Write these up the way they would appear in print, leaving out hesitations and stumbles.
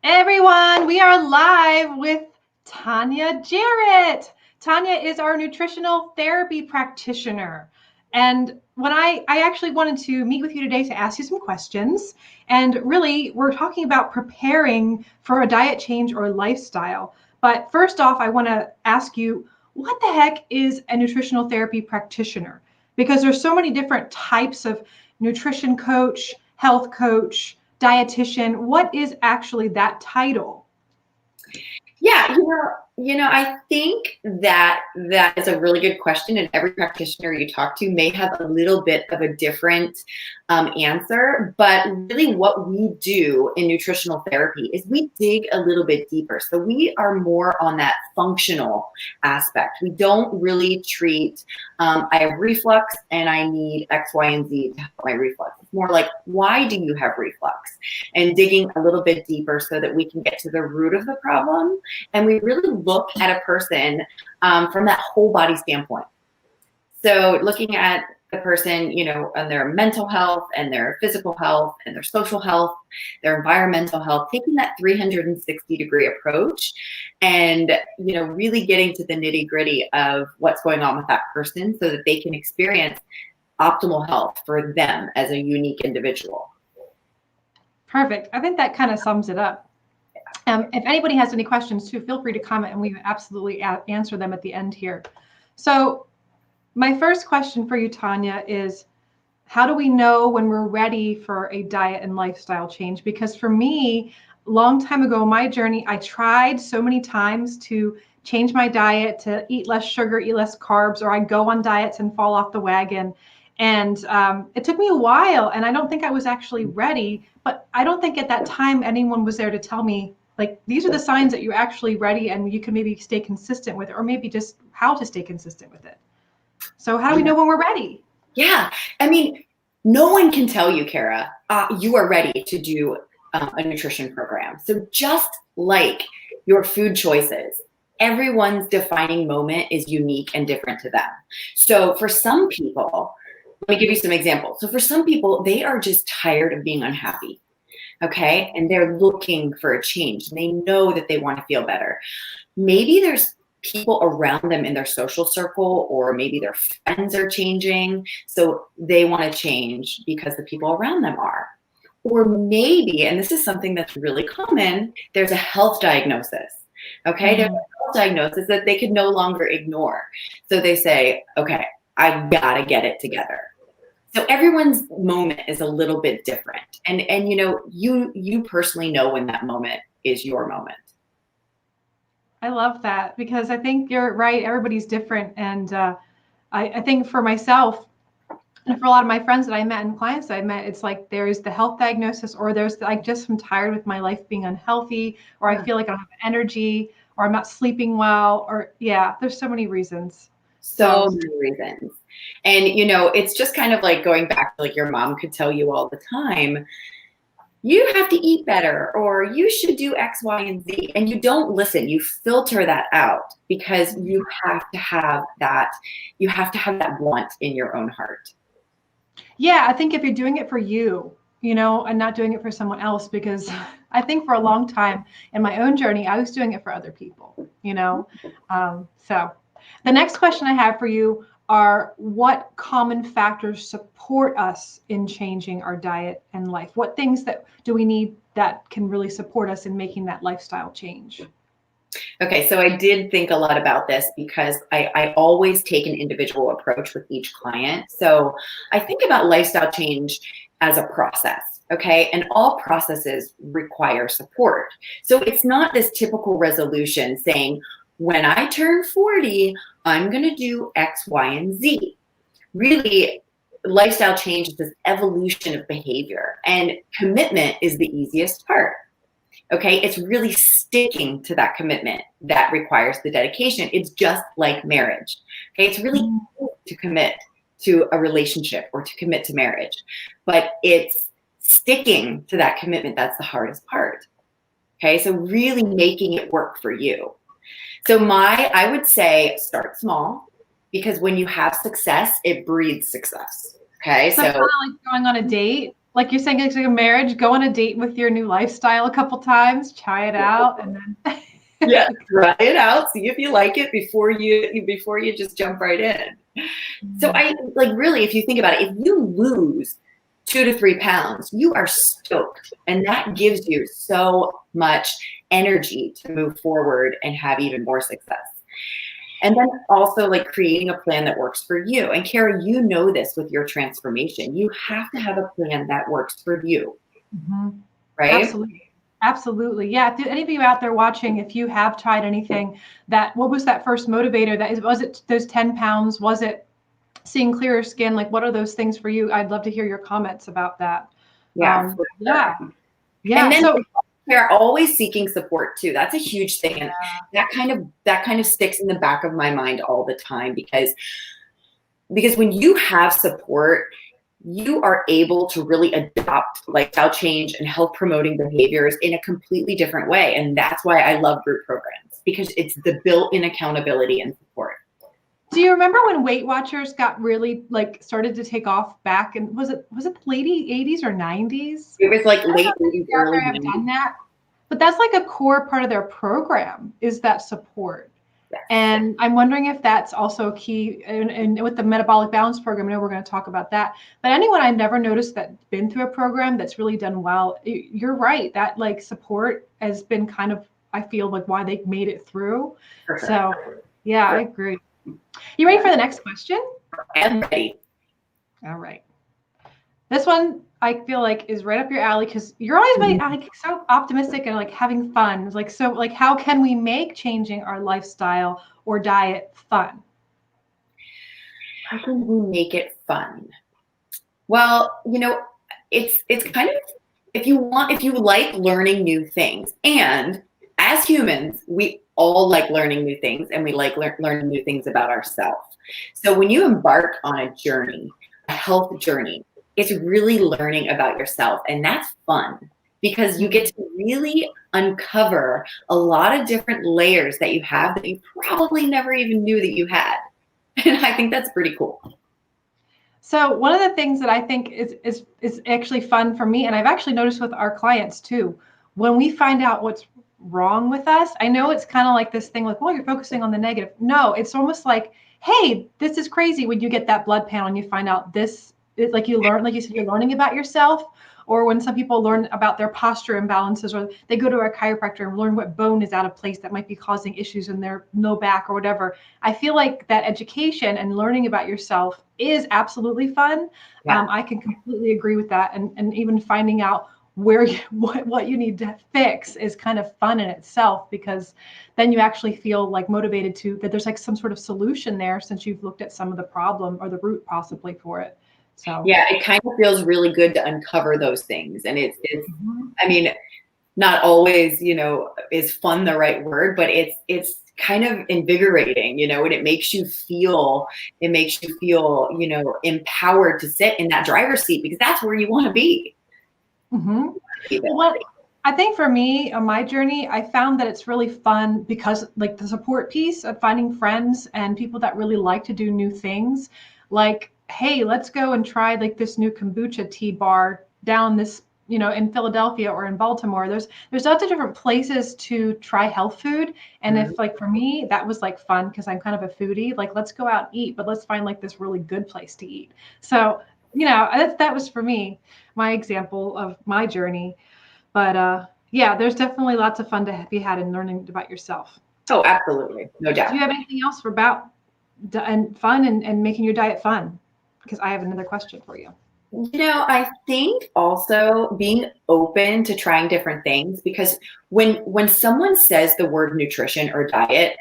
Everyone, we are live with Tanya Jarrett. Tanya is our nutritional therapy practitioner. And when I actually wanted to meet with you today to ask you some questions. And really, we're talking about preparing for a diet change or lifestyle. But first off, I want to ask you, what the heck is a nutritional therapy practitioner? Because there's so many different types of nutrition coach, health coach, dietitian. What is actually that title? Yeah, I think that is a really good question, and every practitioner you talk to may have a little bit of a different answer. But really, what we do in nutritional therapy is we dig a little bit deeper. So we are more on that functional aspect. We don't really treat, I have reflux and I need X, Y, and Z to help my reflux. It's more like, why do you have reflux? And digging a little bit deeper so that we can get to the root of the problem. And we really look at a person from that whole body standpoint. So looking at the person, and their mental health and their physical health and their social health, their environmental health, taking that 360-degree approach and, really getting to the nitty-gritty of what's going on with that person so that they can experience optimal health for them as a unique individual. Perfect. I think that kind of sums it up. If anybody has any questions too, feel free to comment and we absolutely answer them at the end here. So my first question for you, Tanya, is how do we know when we're ready for a diet and lifestyle change? Because for me, a long time ago, my journey, I tried so many times to change my diet, to eat less sugar, eat less carbs, or I go on diets and fall off the wagon. And it took me a while, and I don't think I was actually ready, but I don't think at that time anyone was there to tell me, like, these are the signs that you're actually ready and you can maybe stay consistent with it, or maybe just how to stay consistent with it. So how do we know when we're ready? Yeah. I mean, no one can tell you, Kara, you are ready to do a nutrition program. So just like your food choices, everyone's defining moment is unique and different to them. So for some people, let me give you some examples. So for some people, they are just tired of being unhappy. Okay. And they're looking for a change. And they know that they want to feel better. Maybe there's people around them in their social circle, or maybe their friends are changing. So they want to change because the people around them are. Or maybe, and this is something that's really common, there's a health diagnosis. Okay. There's a health diagnosis that they could no longer ignore. So they say, okay, I gotta get it together. So everyone's moment is a little bit different. And you personally know when that moment is your moment. I love that because I think you're right. Everybody's different. And I think for myself and for a lot of my friends that I met and clients that I met, it's like there's the health diagnosis, or there's like just I'm tired with my life being unhealthy, or I feel like I don't have energy, or I'm not sleeping well, or there's so many reasons. So many reasons. And, it's just kind of like going back to like your mom could tell you all the time, you have to eat better, or you should do X, Y, and Z. And you don't listen. You filter that out because you have to have that want in your own heart. Yeah, I think if you're doing it for you, and not doing it for someone else, because I think for a long time in my own journey, I was doing it for other people, So the next question I have for you are, what common factors support us in changing our diet and life? What things that do we need that can really support us in making that lifestyle change? Okay, so I did think a lot about this because I always take an individual approach with each client. So I think about lifestyle change as a process, okay? And all processes require support. So it's not this typical resolution saying, when I turn 40, I'm going to do X, Y, and Z. Really, lifestyle change is this evolution of behavior, and commitment is the easiest part. Okay, it's really sticking to that commitment that requires the dedication. It's just like marriage. Okay, it's really easy to commit to a relationship or to commit to marriage, but it's sticking to that commitment that's the hardest part. Okay, so really making it work for you. So I would say start small, because when you have success, it breeds success. Okay, so kind of like going on a date. like you're saying, it's like a marriage, go on a date with your new lifestyle a couple times, try it out, and then Yeah, try it out, see if you like it before you just jump right in. So I like really, if you think about it, if you lose 2 to 3 pounds, you are stoked, and that gives you so much energy to move forward and have even more success. And then also like creating a plan that works for you. And Kara, you know this with your transformation. You have to have a plan that works for you, right? Absolutely. Absolutely. Yeah. If any of you out there watching, if you have tried anything what was that first motivator? Was it those 10 pounds? Was it seeing clearer skin? Like, what are those things for you? I'd love to hear your comments about that. Yeah. Yeah. Yeah. And then So they're always seeking support too. That's a huge thing. And that kind of sticks in the back of my mind all the time because when you have support, you are able to really adopt lifestyle change and health promoting behaviors in a completely different way. And that's why I love group programs, because it's the built-in accountability and support. do you remember when Weight Watchers got really like started to take off back? And was it the late 80s or 90s? It was like late 80s, early 90s. Done that. But that's like a core part of their program, is that support. Yes. And I'm wondering if that's also key and with the metabolic balance program. I know we're going to talk about that, but anyone I've never noticed that's been through a program that's really done well, you're right. That like support has been kind of, I feel like, why they made it through. Sure. So yeah, sure. I agree. You ready for the next question? I'm ready. All right. This one I feel like is right up your alley because you're always like so optimistic and like having fun. It's like, so like, how can we make changing our lifestyle or diet fun? How can we make it fun? Well, it's kind of, if you like learning new things, and as humans, we all like learning new things, and we like learning new things about ourselves. So when you embark on a journey, a health journey, it's really learning about yourself, and that's fun because you get to really uncover a lot of different layers that you have that you probably never even knew that you had. And I think that's pretty cool. So one of the things that I think is actually fun for me, and I've actually noticed with our clients too, when we find out what's wrong with us, I know it's kind of like this thing like, well, you're focusing on the negative. No, it's almost like, hey, this is crazy when you get that blood panel and you find out this, like you learn, like you said, you're learning about yourself. Or when some people learn about their posture imbalances, or they go to a chiropractor and learn what bone is out of place that might be causing issues in their low back or whatever. I feel like that education and learning about yourself is absolutely fun. Yeah. I can completely agree with that. And even finding out what you need to fix is kind of fun in itself, because then you actually feel like motivated that there's like some sort of solution there, since you've looked at some of the problem or the root possibly for it. So yeah, it kind of feels really good to uncover those things. And it's I mean, not always, is fun the right word, but it's kind of invigorating, and it makes you feel, empowered to sit in that driver's seat, because that's where you want to be. Well, I think for me on my journey, I found that it's really fun because like the support piece of finding friends and people that really like to do new things, like, hey, let's go and try like this new kombucha tea bar down this, in Philadelphia or in Baltimore. There's lots of different places to try health food. And if like for me, that was like fun because I'm kind of a foodie, like let's go out and eat, but let's find like this really good place to eat. So, that was for me, my example of my journey. But yeah, there's definitely lots of fun to be had in learning about yourself. Oh, absolutely. No doubt. Do you have anything else about and fun and making your diet fun? Because I have another question for you. I think also being open to trying different things, because when someone says the word nutrition or diet,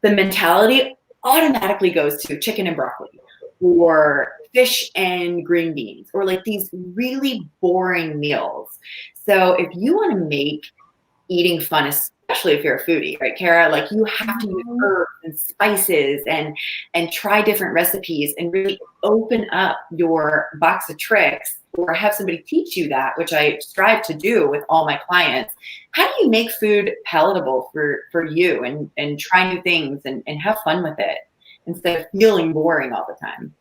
the mentality automatically goes to chicken and broccoli or fish and green beans, or like these really boring meals. So if you want to make eating fun, especially if you're a foodie, right, Kara? Like you have to use herbs and spices and try different recipes and really open up your box of tricks, or have somebody teach you that, which I strive to do with all my clients. How do you make food palatable for you and try new things and have fun with it instead of feeling boring all the time?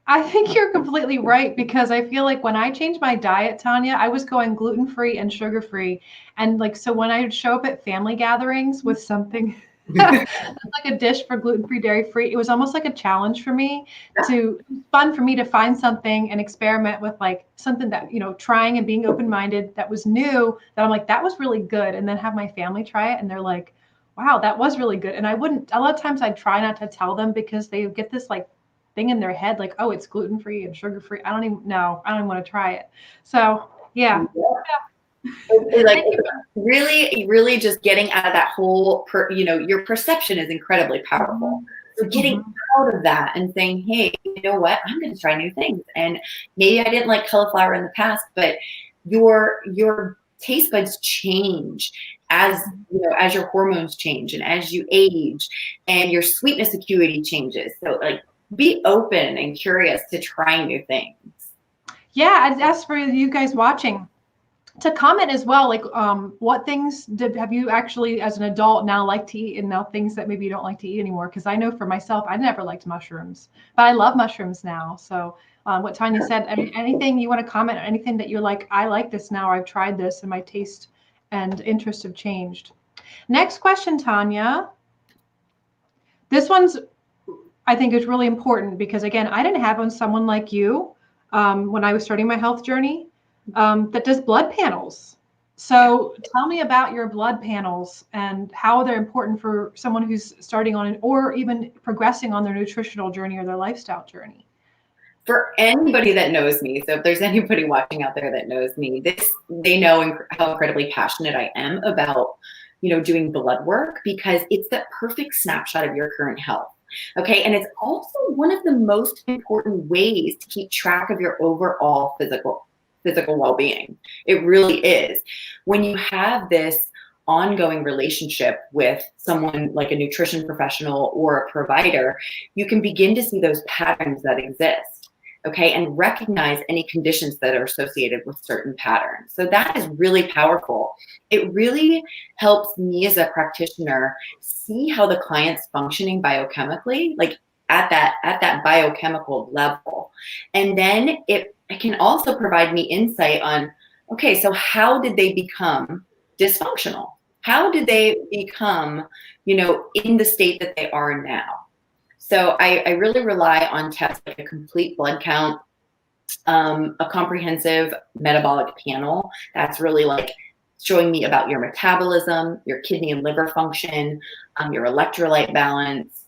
I think you're completely right, because I feel like when I changed my diet, Tanya, I was going gluten-free and sugar-free. And like, so when I would show up at family gatherings with something like a dish for gluten-free, dairy-free, it was almost like a challenge for me to, fun for me to find something and experiment with like something that, trying and being open-minded that was new, that I'm like, that was really good. And then have my family try it and they're like, wow, that was really good. And a lot of times I'd try not to tell them because they get this like thing in their head, like, oh, it's gluten-free and sugar-free. I don't even want to try it. So yeah. Like really just getting out of that whole, your perception is incredibly powerful. So getting out of that and saying, hey, you know what, I'm going to try new things. And maybe I didn't like cauliflower in the past, but your taste buds change as as your hormones change and as you age, and your sweetness acuity changes. So like, be open and curious to trying new things. Yeah, I'd ask for you guys watching to comment as well, like what things have you actually as an adult now like to eat, and now things that maybe you don't like to eat anymore? Because I know for myself, I never liked mushrooms, but I love mushrooms now. So what Tanya said, anything you want to comment, anything that you're like, I like this now, I've tried this and my taste and interest have changed. Next question, Tanya. This one's, I think, is really important because, again, I didn't have someone like you when I was starting my health journey that does blood panels. So tell me about your blood panels and how they're important for someone who's starting on it or even progressing on their nutritional journey or their lifestyle journey. For anybody that knows me, so if there's anybody watching out there that knows me, they know how incredibly passionate I am about, doing blood work, because it's that perfect snapshot of your current health. Okay. And it's also one of the most important ways to keep track of your overall physical well-being. It really is. When you have this ongoing relationship with someone like a nutrition professional or a provider, you can begin to see those patterns that exist. Okay, and recognize any conditions that are associated with certain patterns. So that is really powerful. It really helps me as a practitioner see how the client's functioning biochemically, like at that biochemical level. And then it can also provide me insight on, okay, so how did they become dysfunctional? How did they become, in the state that they are now? So I really rely on tests like a complete blood count, a comprehensive metabolic panel that's really like showing me about your metabolism, your kidney and liver function, your electrolyte balance,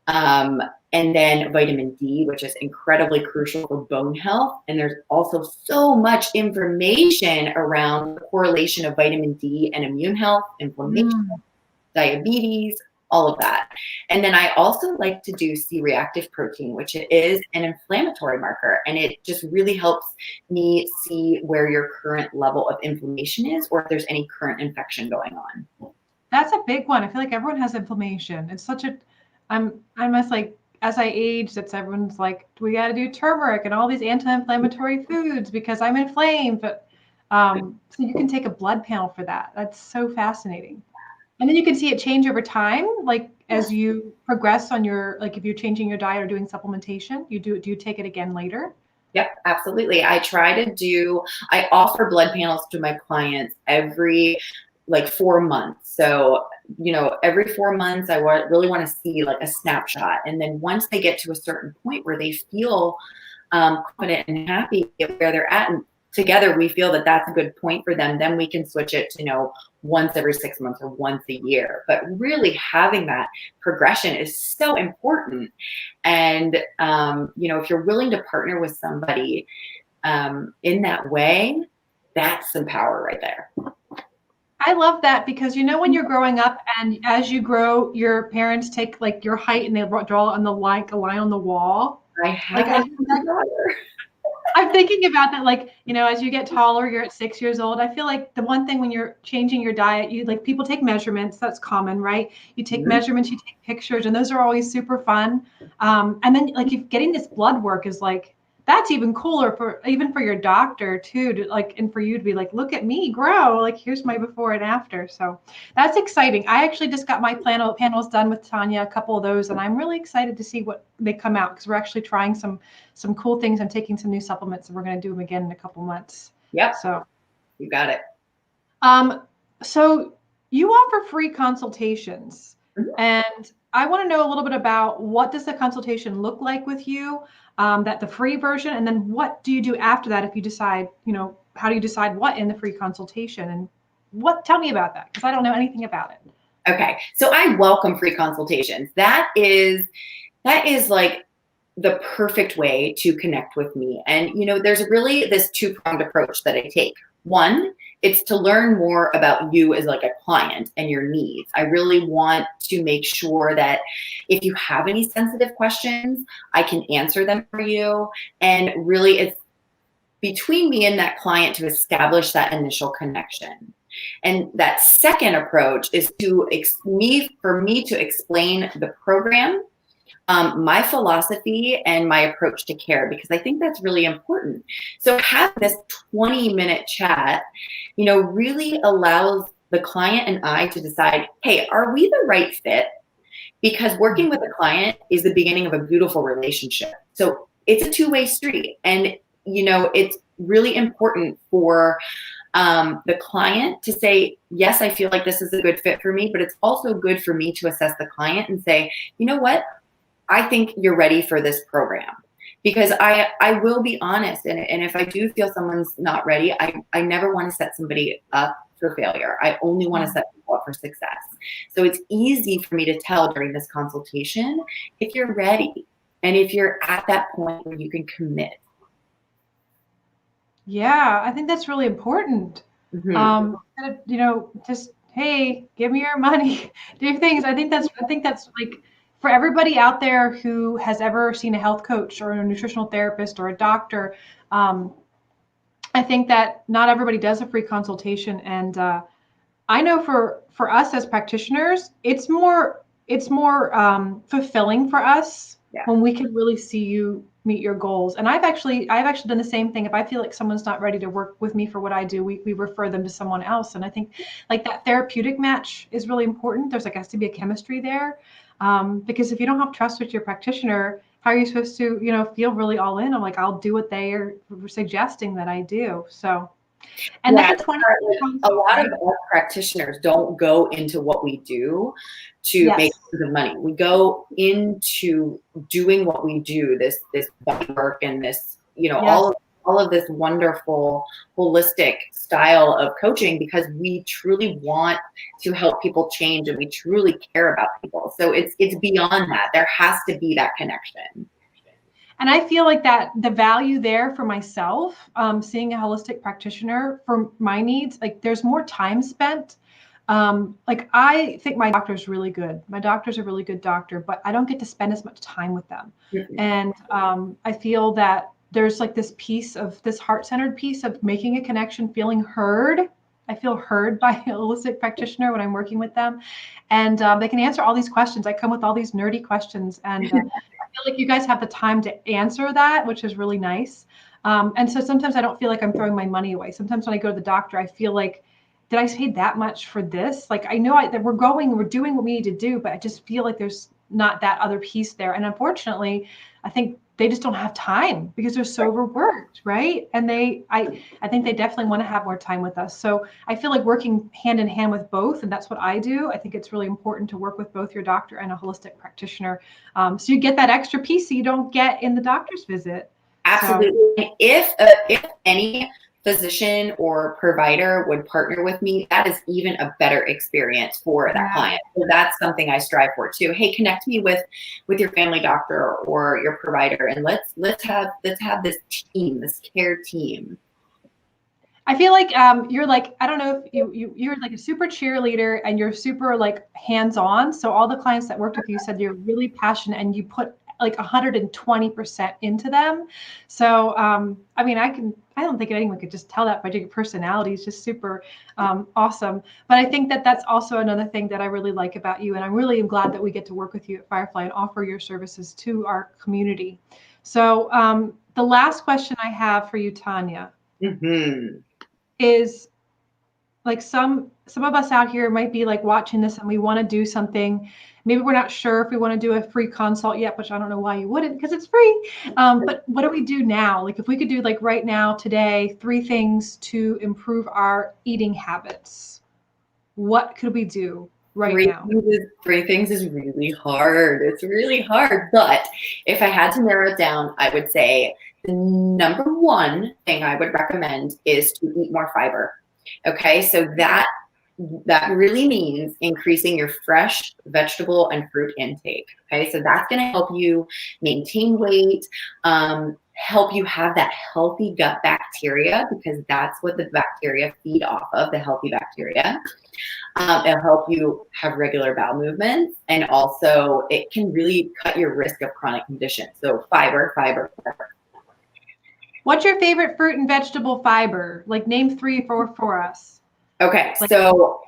and then vitamin D, which is incredibly crucial for bone health. And there's also so much information around the correlation of vitamin D and immune health, inflammation, diabetes, all of that. And then I also like to do C-reactive protein, which is an inflammatory marker. And it just really helps me see where your current level of inflammation is, or if there's any current infection going on. That's a big one. I feel like everyone has inflammation. It's such a, I'm almost like, as I age, that's everyone's like, we got to do turmeric and all these anti-inflammatory foods because I'm inflamed. But so you can take a blood panel for that. That's so fascinating. And then you can see it change over time, like as you progress on your, like if you're changing your diet or doing supplementation, do you take it again later? Yep, absolutely. I offer blood panels to my clients every like 4 months. So, every 4 months, I really want to see like a snapshot. And then once they get to a certain point where they feel confident and happy where they're at, and together we feel that that's a good point for them, then we can switch it to, once every 6 months or once a year. But really having that progression is so important. And, if you're willing to partner with somebody in that way, that's some power right there. I love that because, when you're growing up and as you grow, your parents take like your height and they draw on a line on the wall. I'm thinking about that, like, as you get taller, you're at 6 years old. I feel like the one thing when you're changing your diet, people take measurements. That's common, right? You take measurements, you take pictures, and those are always super fun. And then like if getting this blood work is like, that's even cooler for your doctor too, to like, and for you to be like, look at me grow, like here's my before and after. So that's exciting. I actually just got my panels done with Tanya, a couple of those, and I'm really excited to see what they come out, because we're actually trying some cool things. I'm taking some new supplements, and we're going to do them again in a couple months. Yep. So you got it. So you offer free consultations, and I want to know a little bit about what does the consultation look like with you, that the free version, and then what do you do after that if you decide, how do you decide what in the free consultation, and tell me about that, because I don't know anything about it. Okay, so I welcome free consultations. That is like the perfect way to connect with me. And there's really this two-pronged approach that I take. One, it's to learn more about you as like a client and your needs. I really want to make sure that if you have any sensitive questions, I can answer them for you. And really, it's between me and that client to establish that initial connection. And that second approach is for me to explain the program, my philosophy, and my approach to care, because I think that's really important. So having this 20-minute chat, really allows the client and I to decide, hey, are we the right fit? Because working with a client is the beginning of a beautiful relationship. So it's a two-way street. And, it's really important for the client to say, yes, I feel like this is a good fit for me, but it's also good for me to assess the client and say, you know what? I think you're ready for this program. Because I will be honest, and if I do feel someone's not ready, I never want to set somebody up for failure. I only want to set people up for success. So it's easy for me to tell during this consultation if you're ready and if you're at that point where you can commit. Yeah, I think that's really important. Just, hey, give me your money, do things. I think that's like, for everybody out there who has ever seen a health coach or a nutritional therapist or a doctor, I think that not everybody does a free consultation. And I know for us as practitioners, it's more fulfilling for us when we can really see you meet your goals. And I've actually done the same thing. If I feel like someone's not ready to work with me for what I do, we refer them to someone else. And I think like that therapeutic match is really important. There's has to be a chemistry there. Because if you don't have trust with your practitioner, how are you supposed to, feel really all in? I'm like, I'll do what they are suggesting that I do. So, and yeah, that's a lot of our practitioners don't go into what we do to make the money. We go into doing what we do, this body work and this, all of this wonderful holistic style of coaching, because we truly want to help people change and we truly care about people. So it's beyond that. There has to be that connection. And I feel like that the value there for myself, seeing a holistic practitioner for my needs, like there's more time spent. Like I think my doctor's really good. My doctor's a really good doctor, but I don't get to spend as much time with them. And I feel that there's like this heart-centered piece of making a connection, feeling heard. I feel heard by a holistic practitioner when I'm working with them, and they can answer all these questions. I come with all these nerdy questions, and I feel like you guys have the time to answer that, which is really nice. And so sometimes I don't feel like I'm throwing my money away. Sometimes when I go to the doctor, I feel like, did I pay that much for this? Like I know that we're doing what we need to do, but I just feel like there's not that other piece there. And unfortunately, I think they just don't have time because they're so overworked, right? And I think they definitely want to have more time with us. So I feel like working hand in hand with both, and that's what I do. I think it's really important to work with both your doctor and a holistic practitioner, so you get that extra piece that you don't get in the doctor's visit. Absolutely. So, if any physician or provider would partner with me, that is even a better experience for that client. So that's something I strive for too. Hey, connect me with your family doctor or your provider, and let's have this team, this care team. I feel like you're like, I don't know if you're like a super cheerleader and you're super like hands-on. So all the clients that worked with you said you're really passionate and you put like 120% into them. So, I mean, I don't think anyone could just tell that by your personality is just super awesome. But I think that that's also another thing that I really like about you. And I really am glad that we get to work with you at Firefly and offer your services to our community. So the last question I have for you, Tanya, is like some of us out here might be like watching this and we want to do something. Maybe we're not sure if we want to do a free consult yet, which I don't know why you wouldn't, because it's free. But what do we do now? Like if we could do like right now, today, 3 things to improve our eating habits, what could we do right now? 3 things is really hard. It's really hard. But if I had to narrow it down, I would say the number 1 thing I would recommend is to eat more fiber. Okay, so that really means increasing your fresh vegetable and fruit intake. Okay, so that's going to help you maintain weight, help you have that healthy gut bacteria, because that's what the bacteria feed off of, the healthy bacteria. It'll help you have regular bowel movements, and also it can really cut your risk of chronic conditions. So fiber. What's your favorite fruit and vegetable fiber? Like name 3 for us. Okay, so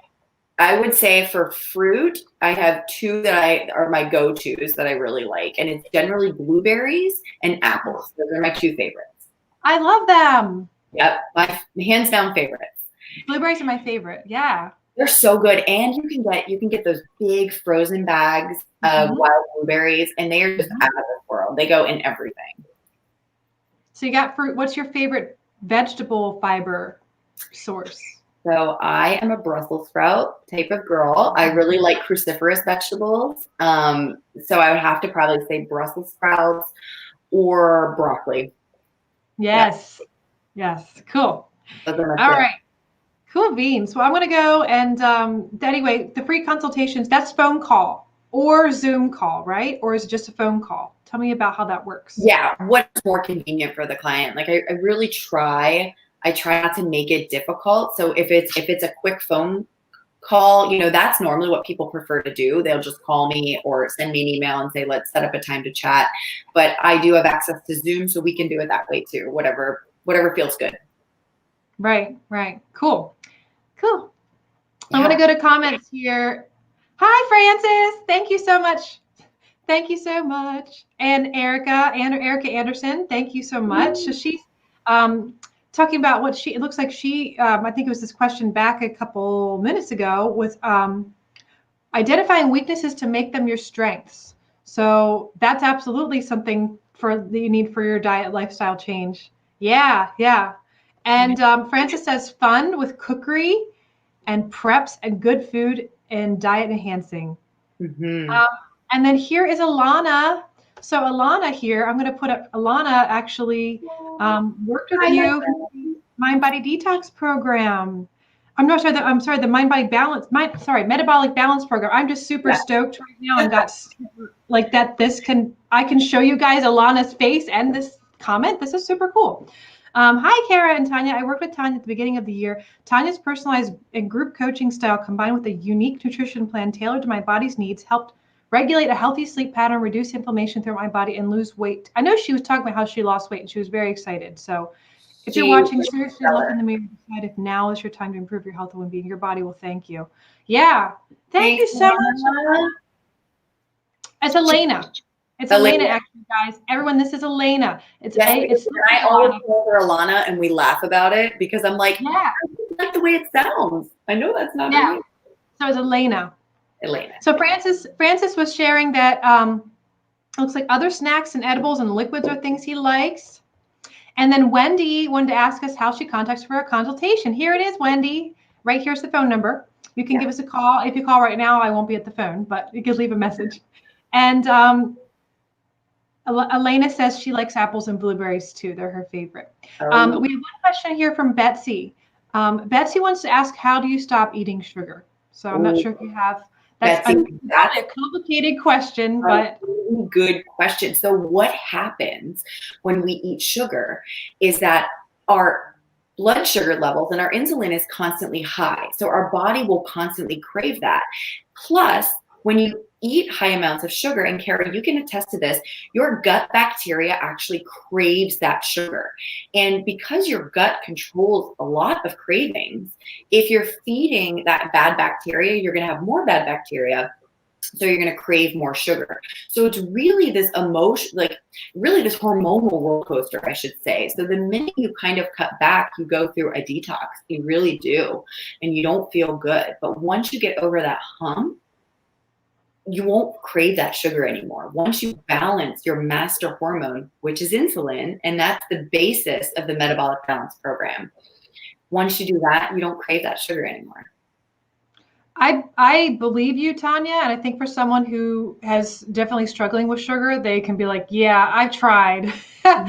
I would say for fruit, I have 2 that are my go-tos that I really like, and it's generally blueberries and apples. Those are my 2 favorites. I love them. Yep, my hands down favorites. Blueberries are my favorite. Yeah. They're so good, and you can get those big frozen bags of wild blueberries, and they are just out of this world. They go in everything. So you got fruit. What's your favorite vegetable fiber source? So I am a Brussels sprout type of girl. I really like cruciferous vegetables. So I would have to probably say Brussels sprouts or broccoli. Yes. Yeah. Yes. Cool. All right. Cool beans. So I'm going to go and anyway, the free consultations, that's phone call or Zoom call, right? Or is it just a phone call? Tell me about how that works. Yeah. What's more convenient for the client? Like I really try not to make it difficult. So if it's a quick phone call, that's normally what people prefer to do. They'll just call me or send me an email and say, let's set up a time to chat. But I do have access to Zoom, so we can do it that way too. Whatever feels good. Right. Cool. Yeah. I'm going to go to comments here. Hi, Francis. Thank you so much. And Erica Anderson, thank you so much. So she's talking about it looks like she, I think it was this question back a couple minutes ago, with identifying weaknesses to make them your strengths. So that's absolutely something that you need for your diet lifestyle change. Yeah. And Francis says fun with cookery and preps and good food and diet enhancing. And then here is Alana. So Alana here, I'm going to put up, Alana actually worked with you in the Mind Body Detox program. I'm sorry, the Mind Body Balance, Metabolic Balance program. I'm just super stoked right now and got like that. I can show you guys Alana's face and this comment. This is super cool. Hi, Kara and Tanya. I worked with Tanya at the beginning of the year. Tanya's personalized and group coaching style combined with a unique nutrition plan tailored to my body's needs helped regulate a healthy sleep pattern, reduce inflammation throughout my body, and lose weight. I know she was talking about how she lost weight and she was very excited. So if you're watching, seriously look in the mirror and decide if now is your time to improve your health and well-being. Your body will thank you. Yeah. Thank you so much. It's Elena. It's Elena, actually, guys. Everyone, this is Elena. I always call her Alana, and we laugh about it because I'm like, I like the way it sounds. I know that's not me. So it's Elena. So Francis was sharing that looks like other snacks and edibles and liquids are things he likes. And then Wendy wanted to ask us how she contacts for a consultation. Here it is, Wendy. Right here's the phone number. You can give us a call. If you call right now, I won't be at the phone, but you can leave a message. And Elena says she likes apples and blueberries too. They're her favorite. We have one question here from Betsy. Betsy wants to ask, how do you stop eating sugar? So I'm not sure if you have. That's a complicated question, but good question. So what happens when we eat sugar is that our blood sugar levels and our insulin is constantly high. So our body will constantly crave that. Plus, when you eat high amounts of sugar, and Kara, you can attest to this, your gut bacteria actually craves that sugar. And because your gut controls a lot of cravings, if you're feeding that bad bacteria, you're going to have more bad bacteria. So you're going to crave more sugar. So it's really this emotion, like really this hormonal roller coaster, I should say. So the minute you kind of cut back, you go through a detox. You really do. And you don't feel good. But once you get over that hump, you won't crave that sugar anymore. Once you balance your master hormone, which is insulin, and that's the basis of the metabolic balance program. Once you do that, you don't crave that sugar anymore. I believe you, Tanya, and I think for someone who has definitely struggling with sugar, they can be like, yeah, I've tried. But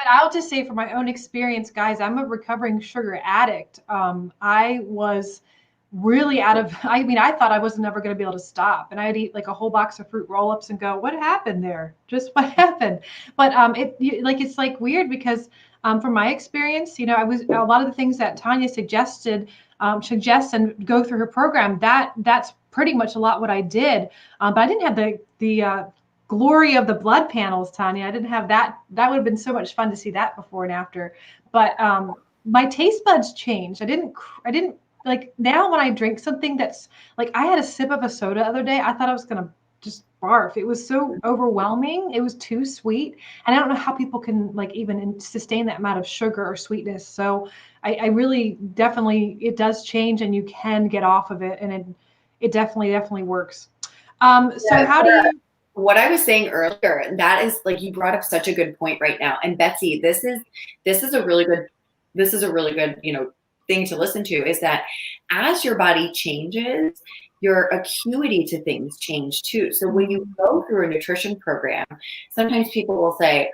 I'll just say from my own experience, guys, I'm a recovering sugar addict. I was really I mean, I thought I was never going to be able to stop. And I'd eat like a whole box of fruit roll-ups and go, what happened there? Just what happened? But it's like weird because from my experience, I was a lot of the things that Tanya suggests and go through her program, that's pretty much a lot what I did. But I didn't have the glory of the blood panels, Tanya. I didn't have that. That would have been so much fun to see that before and after. But my taste buds changed. I didn't like now when I drink something that's like, I had a sip of a soda the other day. I thought I was going to just barf. It was so overwhelming. It was too sweet. And I don't know how people can like even sustain that amount of sugar or sweetness. So I really definitely, it does change and you can get off of it. And it definitely works. So how do you? What I was saying earlier, that is like, you brought up such a good point right now. And Betsy, this is a really good, thing to listen to, is that as your body changes, your acuity to things change too. So when you go through a nutrition program, sometimes people will say,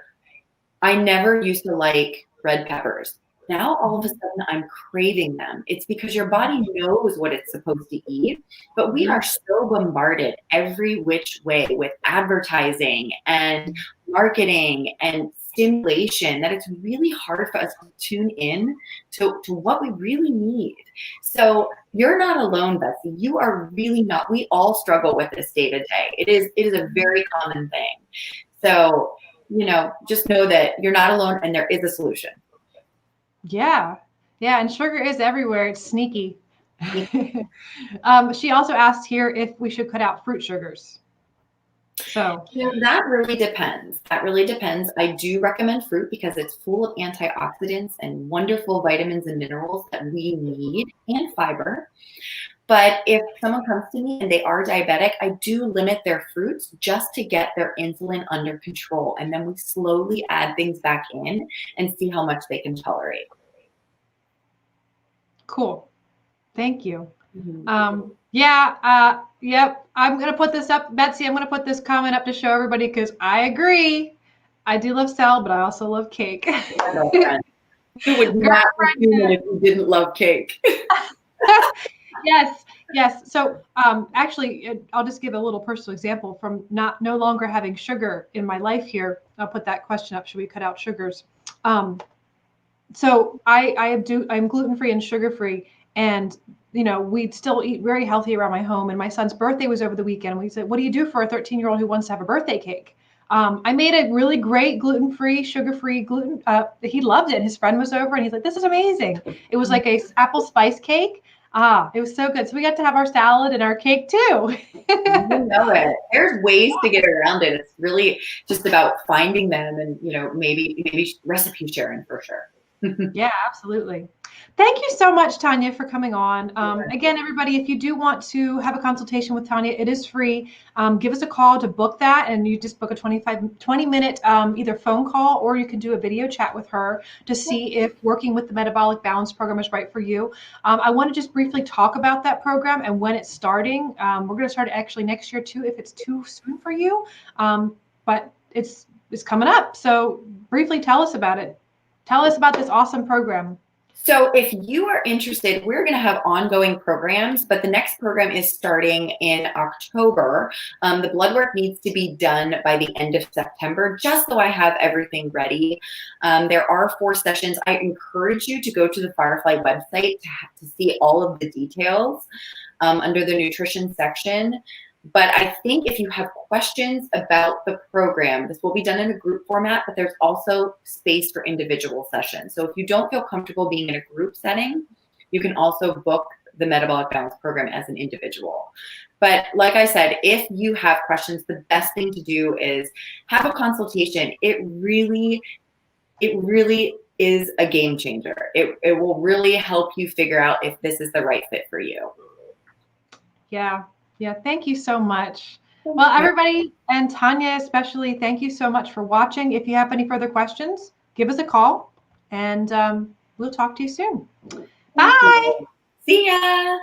I never used to like red peppers. Now all of a sudden I'm craving them. It's because your body knows what it's supposed to eat, but we are so bombarded every which way with advertising and marketing and stimulation that it's really hard for us to tune in to what we really need. So you're not alone, Betsy. You are really not. We all struggle with this day to day. It is a very common thing. So, just know that you're not alone and there is a solution. Yeah. And sugar is everywhere. It's sneaky. She also asked here if we should cut out fruit sugars. So that really depends. I do recommend fruit because it's full of antioxidants and wonderful vitamins and minerals that we need, and fiber. But if someone comes to me and they are diabetic, I do limit their fruits just to get their insulin under control. And then we slowly add things back in and see how much they can tolerate. Cool. Thank you. Mm-hmm. Yep. I'm going to put this up. Betsy, I'm going to put this comment up to show everybody because I agree. I do love salad, but I also love cake. You would not be human if you didn't love cake. Yes. So actually, I'll just give a little personal example from no longer having sugar in my life here. I'll put that question up. Should we cut out sugars? So I'm gluten-free and sugar-free, and we'd still eat very healthy around my home. And my son's birthday was over the weekend. We said, what do you do for a 13-year-old who wants to have a birthday cake? I made a really great gluten-free, sugar-free he loved it. His friend was over and he's like, this is amazing. It was like a apple spice cake. It was so good. So we got to have our salad and our cake too. You know it. There's ways to get around it. It's really just about finding them and, maybe recipe sharing for sure. Yeah, absolutely. Thank you so much, Tanya, for coming on. Again, everybody, if you do want to have a consultation with Tanya, it is free. Give us a call to book that, and you just book a 20-minute either phone call, or you can do a video chat with her to see if working with the Metabolic Balance Program is right for you. I want to just briefly talk about that program and when it's starting. We're going to start actually next year too, if it's too soon for you, but it's coming up. So briefly tell us about it. Tell us about this awesome program. So if you are interested, we're going to have ongoing programs, but the next program is starting in October. The blood work needs to be done by the end of September, just so I have everything ready. There are 4 sessions. I encourage you to go to the Firefly website to see all of the details under the nutrition section. But I think if you have questions about the program, this will be done in a group format, but there's also space for individual sessions. So if you don't feel comfortable being in a group setting, you can also book the Metabolic Balance Program as an individual. But like I said, if you have questions, the best thing to do is have a consultation. It really is a game changer. It will really help you figure out if this is the right fit for you. Yeah. Yeah. Thank you so much. Well, everybody, and Tanya especially, thank you so much for watching. If you have any further questions, give us a call, and we'll talk to you soon. Bye. See ya.